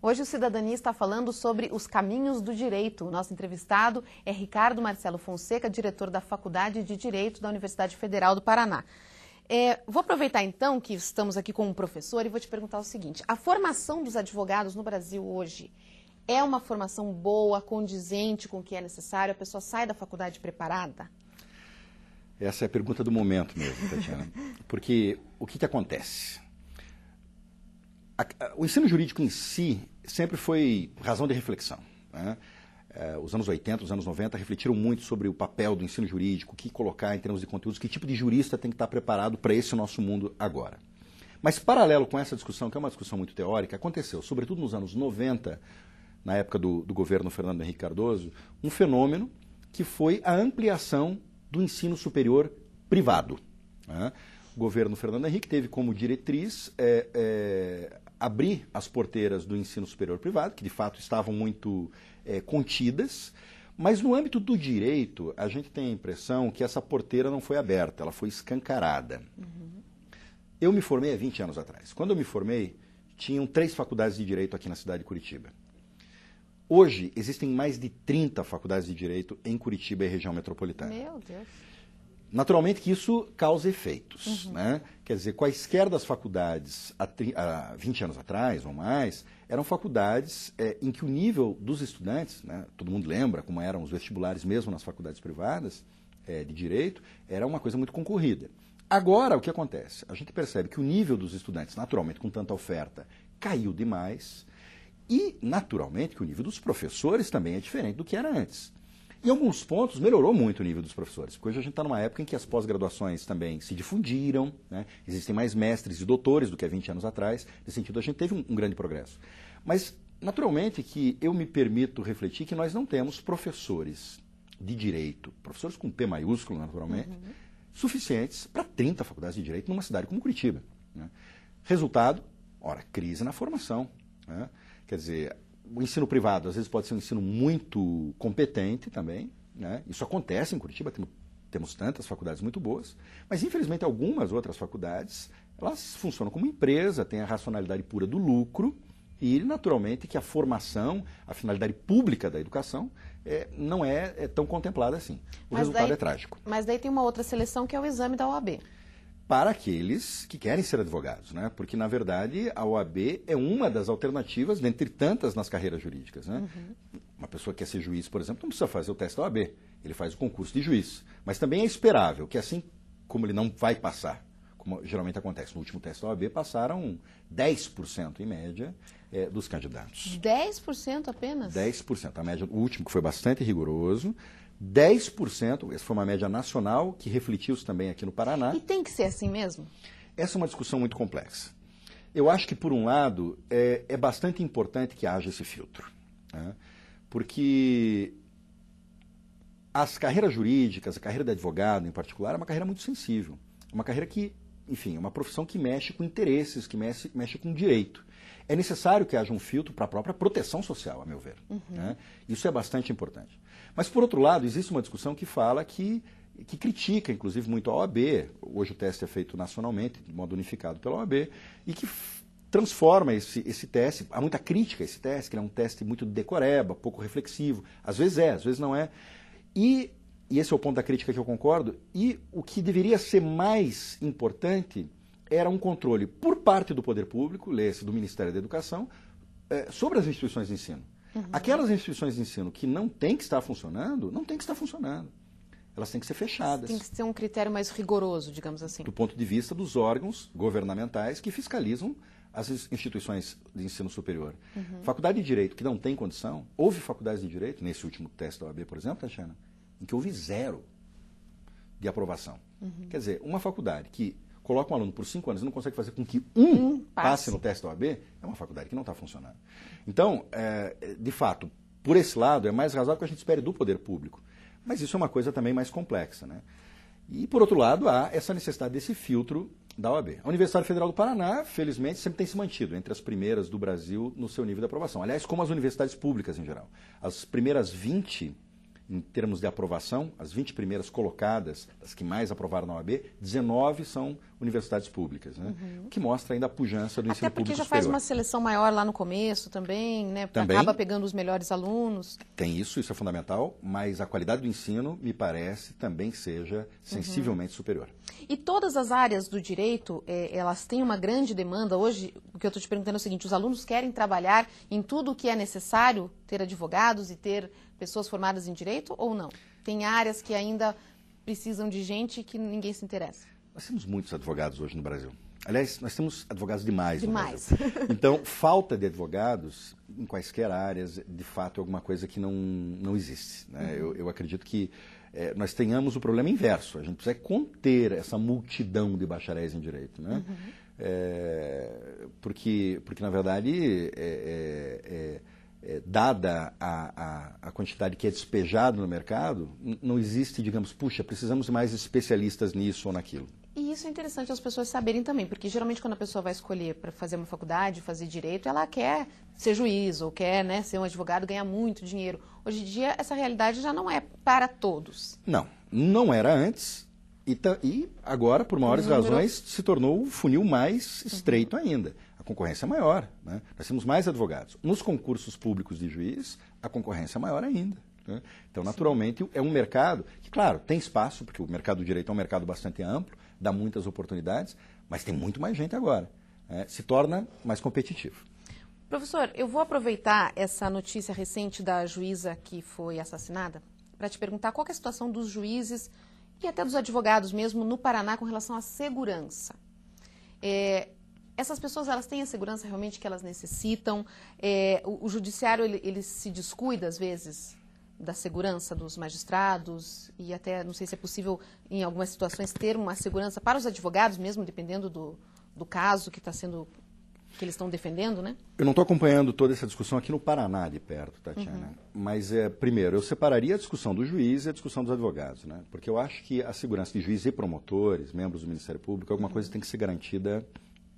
Hoje o Cidadania está falando sobre os caminhos do direito. O nosso entrevistado é Ricardo Marcelo Fonseca, diretor da Faculdade de Direito da Universidade Federal do Paraná. Vou aproveitar então que estamos aqui com um professor e vou te perguntar o seguinte: a formação dos advogados no Brasil hoje é uma formação boa, condizente com o que é necessário? A pessoa sai da faculdade preparada? Essa é a pergunta do momento mesmo, Tatiana. Porque o que acontece? O ensino jurídico em si sempre foi razão de reflexão, né? Os anos 80, os anos 90 refletiram muito sobre o papel do ensino jurídico, o que colocar em termos de conteúdos, que tipo de jurista tem que estar preparado para esse nosso mundo agora. Mas, paralelo com essa discussão, que é uma discussão muito teórica, aconteceu, sobretudo nos anos 90, na época do governo Fernando Henrique Cardoso, um fenômeno que foi a ampliação do ensino superior privado, né? O governo Fernando Henrique teve como diretriz abrir as porteiras do ensino superior privado, que de fato estavam muito contidas, mas no âmbito do direito, a gente tem a impressão que essa porteira não foi aberta, ela foi escancarada. Uhum. Eu me formei há 20 anos atrás. Quando eu me formei, tinham 3 faculdades de direito aqui na cidade de Curitiba. Hoje, existem mais de 30 faculdades de direito em Curitiba e região metropolitana. Meu Deus! Naturalmente que isso causa efeitos, né? Quer dizer, quaisquer das faculdades há 20 anos atrás ou mais, eram faculdades em que o nível dos estudantes, né, todo mundo lembra como eram os vestibulares mesmo nas faculdades privadas de direito, era uma coisa muito concorrida. Agora, o que acontece? A gente percebe que o nível dos estudantes, naturalmente, com tanta oferta, caiu demais e, naturalmente, que o nível dos professores também é diferente do que era antes. Em alguns pontos, melhorou muito o nível dos professores, porque hoje a gente está numa época em que as pós-graduações também se difundiram, né? Existem mais mestres e doutores do que há 20 anos atrás. Nesse sentido, a gente teve um grande progresso. Mas, naturalmente, que eu me permito refletir que nós não temos professores de direito, professores com P maiúsculo, naturalmente, suficientes para 30 faculdades de direito numa cidade como Curitiba, né? Resultado, ora, crise na formação, né? Quer dizer, o ensino privado, às vezes, pode ser um ensino muito competente também, né? Isso acontece em Curitiba, temos tantas faculdades muito boas, mas, infelizmente, algumas outras faculdades, elas funcionam como empresa, têm a racionalidade pura do lucro e, naturalmente, que a formação, a finalidade pública da educação, não é tão contemplada assim. O resultado é trágico. Mas daí tem uma outra seleção que é o exame da OAB. Para aqueles que querem ser advogados, né? Porque, na verdade, a OAB é uma das alternativas, dentre tantas, nas carreiras jurídicas, né? Uma pessoa que quer ser juiz, por exemplo, não precisa fazer o teste da OAB, ele faz o concurso de juiz. Mas também é esperável que, assim como ele não vai passar, como geralmente acontece no último teste da OAB, passaram 10% em média dos candidatos. 10% apenas? 10%. A média, o último, que foi bastante rigoroso, 10%, essa foi uma média nacional, que refletiu-se também aqui no Paraná. E tem que ser assim mesmo? Essa é uma discussão muito complexa. Eu acho que, por um lado, é bastante importante que haja esse filtro, né? Porque as carreiras jurídicas, a carreira de advogado em particular, é uma carreira muito sensível. É uma carreira que, enfim, é uma profissão que mexe com interesses, que mexe com direito. É necessário que haja um filtro para a própria proteção social, a meu ver, né? Isso é bastante importante. Mas, por outro lado, existe uma discussão que fala que critica, inclusive, muito a OAB. Hoje o teste é feito nacionalmente, de modo unificado pela OAB, e que transforma esse teste, há muita crítica a esse teste, que ele é um teste muito decoreba, pouco reflexivo. Às vezes não é. E esse é o ponto da crítica que eu concordo, e o que deveria ser mais importante era um controle por parte do poder público, lê-se do Ministério da Educação, sobre as instituições de ensino. Aquelas instituições de ensino que não têm que estar funcionando, não têm que estar funcionando. Elas têm que ser fechadas. Tem que ser um critério mais rigoroso, digamos assim. Do ponto de vista dos órgãos governamentais que fiscalizam as instituições de ensino superior. Faculdade de Direito que não tem condição, houve faculdades de Direito, nesse último teste da OAB, por exemplo, Tatiana, em que houve 0 de aprovação. Quer dizer, uma faculdade que coloca um aluno por 5 anos e não consegue fazer com que passe no teste da OAB, é uma faculdade que não está funcionando. Então, de fato, por esse lado, é mais razoável que a gente espere do poder público. Mas isso é uma coisa também mais complexa, né? E, por outro lado, há essa necessidade desse filtro da OAB. A Universidade Federal do Paraná, felizmente, sempre tem se mantido entre as primeiras do Brasil no seu nível de aprovação. Aliás, como as universidades públicas em geral. As primeiras 20 em termos de aprovação, as 20 primeiras colocadas, as que mais aprovaram na OAB, 19 são universidades públicas, né? O que mostra ainda a pujança do ensino público superior. Até porque já faz uma seleção maior lá no começo também, né? Também, acaba pegando os melhores alunos. Tem isso é fundamental, mas a qualidade do ensino, me parece, também seja sensivelmente superior. E todas as áreas do direito, elas têm uma grande demanda. Hoje, o que eu estou te perguntando é o seguinte, os alunos querem trabalhar em tudo o que é necessário, ter advogados e ter pessoas formadas em direito ou não? Tem áreas que ainda precisam de gente que ninguém se interessa? Nós temos muitos advogados hoje no Brasil. Aliás, nós temos advogados demais no Demais. Brasil. Então, falta de advogados em quaisquer áreas, de fato, é alguma coisa que não existe, né? Eu acredito que nós tenhamos o problema inverso. A gente precisa conter essa multidão de bacharéis em direito, né? Porque, na verdade, dada a quantidade que é despejado no mercado, não existe, digamos, puxa, precisamos de mais especialistas nisso ou naquilo. E isso é interessante as pessoas saberem também, porque geralmente quando a pessoa vai escolher para fazer uma faculdade, fazer direito, ela quer ser juiz ou quer, né, ser um advogado, ganhar muito dinheiro. Hoje em dia, essa realidade já não é para todos. Não era antes e agora, por maiores razões, se tornou o funil mais estreito ainda. A concorrência é maior, né? Nós temos mais advogados. Nos concursos públicos de juiz, a concorrência é maior ainda, né? Então, naturalmente, é um mercado que, claro, tem espaço, porque o mercado do direito é um mercado bastante amplo, dá muitas oportunidades, mas tem muito mais gente agora, né? Se torna mais competitivo. Professor, eu vou aproveitar essa notícia recente da juíza que foi assassinada para te perguntar qual que é a situação dos juízes e até dos advogados mesmo no Paraná com relação à segurança. Essas pessoas, elas têm a segurança realmente que elas necessitam? O judiciário, ele se descuida, às vezes, da segurança dos magistrados e até, não sei se é possível, em algumas situações, ter uma segurança para os advogados mesmo, dependendo do caso que que eles estão defendendo, né? Eu não estou acompanhando toda essa discussão aqui no Paraná de perto, Tatiana. Mas, primeiro, eu separaria a discussão do juiz e a discussão dos advogados, né? Porque eu acho que a segurança de juízes e promotores, membros do Ministério Público, alguma coisa tem que ser garantida,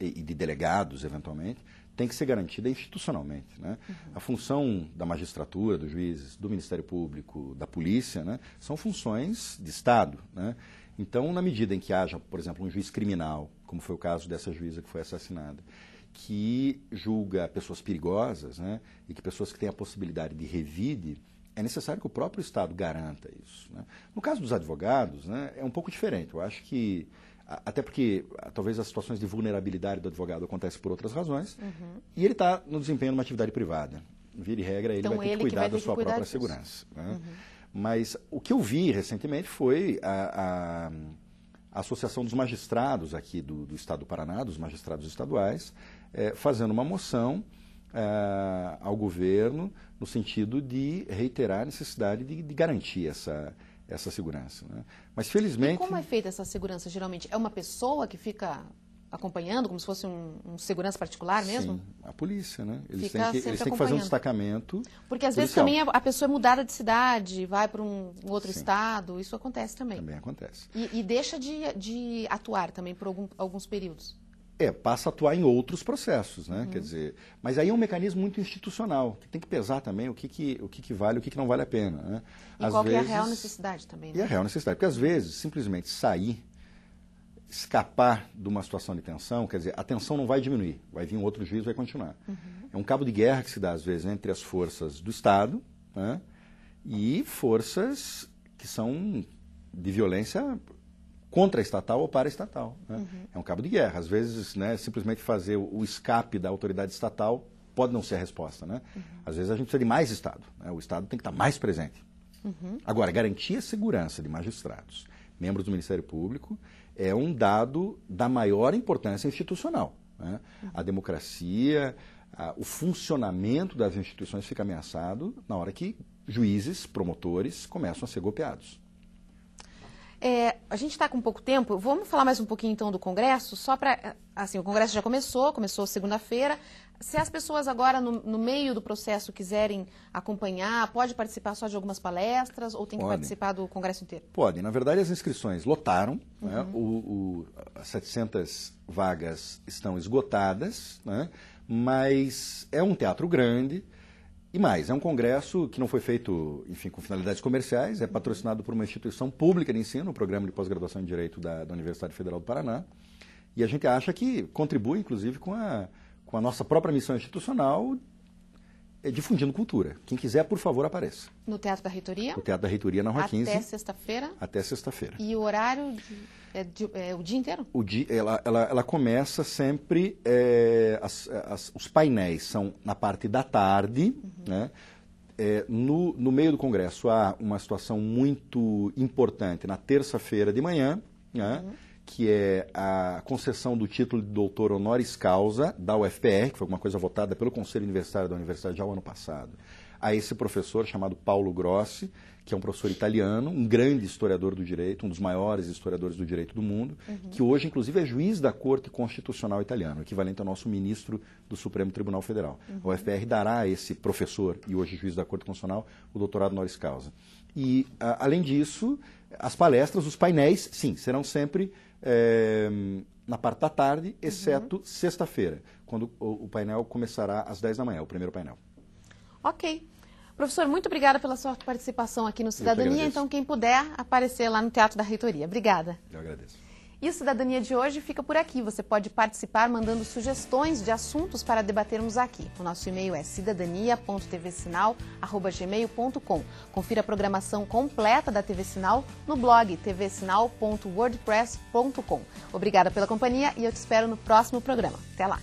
e de delegados, eventualmente, tem que ser garantida institucionalmente, né? A função da magistratura, dos juízes, do Ministério Público, da polícia, né, são funções de Estado, né? Então, na medida em que haja, por exemplo, um juiz criminal, como foi o caso dessa juíza que foi assassinada, que julga pessoas perigosas, né, e que pessoas que têm a possibilidade de revide, é necessário que o próprio Estado garanta isso, né? No caso dos advogados, né, é um pouco diferente. Eu acho que, até porque talvez as situações de vulnerabilidade do advogado acontecem por outras razões, e ele está no desempenho de uma atividade privada. Vira e regra, ele vai ter que cuidar da sua própria segurança, né? Mas o que eu vi recentemente foi a Associação dos Magistrados aqui do Estado do Paraná, dos magistrados estaduais, fazendo uma moção ao governo no sentido de reiterar a necessidade de garantir essa segurança, né? Mas, felizmente... E como é feita essa segurança, geralmente? É uma pessoa que fica acompanhando, como se fosse um segurança particular mesmo? Sim, a polícia, né? Eles Fica têm que fazer um destacamento Porque, às vezes, policial. também a pessoa é mudada de cidade, vai para um outro Sim. estado, isso acontece também. Também acontece. E deixa de atuar também por alguns períodos. Passa a atuar em outros processos, né? Quer dizer, mas aí é um mecanismo muito institucional, que tem que pesar também o que vale e o que não vale a pena, né? E qual que é a real necessidade também, né? E a real necessidade, porque às vezes, simplesmente sair, escapar de uma situação de tensão, quer dizer, a tensão não vai diminuir, vai vir um outro juiz e vai continuar. É um cabo de guerra que se dá, às vezes, entre as forças do Estado, né, e forças que são de violência contra-estatal ou para-estatal, né? É um cabo de guerra. Às vezes, né, simplesmente fazer o escape da autoridade estatal pode não ser a resposta, né? Às vezes a gente precisa de mais Estado, né? O Estado tem que estar mais presente. Agora, garantir a segurança de magistrados, membros do Ministério Público, é um dado da maior importância institucional, né? A democracia, o funcionamento das instituições fica ameaçado na hora que juízes, promotores começam a ser golpeados. A gente está com pouco tempo, vamos falar mais um pouquinho então do Congresso, só para, assim, o Congresso já começou segunda-feira. Se as pessoas agora, no meio do processo, quiserem acompanhar, pode participar só de algumas palestras ou tem que participar do Congresso inteiro? Pode. Na verdade, as inscrições lotaram, né? As 700 vagas estão esgotadas, né? Mas é um teatro grande, E mais, é um congresso que não foi feito, enfim, com finalidades comerciais, é patrocinado por uma instituição pública de ensino, o Programa de Pós-Graduação em Direito da Universidade Federal do Paraná, e a gente acha que contribui, inclusive, com a nossa própria missão institucional, difundindo cultura. Quem quiser, por favor, apareça. No Teatro da Reitoria? No Teatro da Reitoria, na Rua 15. Até sexta-feira? Até sexta-feira. E o horário o dia inteiro? Ela começa sempre, os painéis são na parte da tarde, né? No meio do congresso há uma situação muito importante na terça-feira de manhã, né? Que é a concessão do título de doutor honoris causa da UFPR, que foi uma coisa votada pelo Conselho Universitário da Universidade já o ano passado, a esse professor chamado Paulo Grossi, que é um professor italiano, um grande historiador do direito, um dos maiores historiadores do direito do mundo, que hoje, inclusive, é juiz da Corte Constitucional Italiana, equivalente ao nosso ministro do Supremo Tribunal Federal. A UFPR dará a esse professor, e hoje juiz da Corte Constitucional, o doutorado honoris causa. E, além disso, as palestras, os painéis, sim, serão sempre na parte da tarde, exceto sexta-feira, quando o painel começará às 10 da manhã, o primeiro painel. Ok. Professor, muito obrigada pela sua participação aqui no Cidadania. Então, quem puder aparecer lá no Teatro da Reitoria. Obrigada. Eu agradeço. E o Cidadania de hoje fica por aqui. Você pode participar mandando sugestões de assuntos para debatermos aqui. O nosso e-mail é cidadania.tvsinal@gmail.com. Confira a programação completa da TV Sinal no blog tvsinal.wordpress.com. Obrigada pela companhia e eu te espero no próximo programa. Até lá!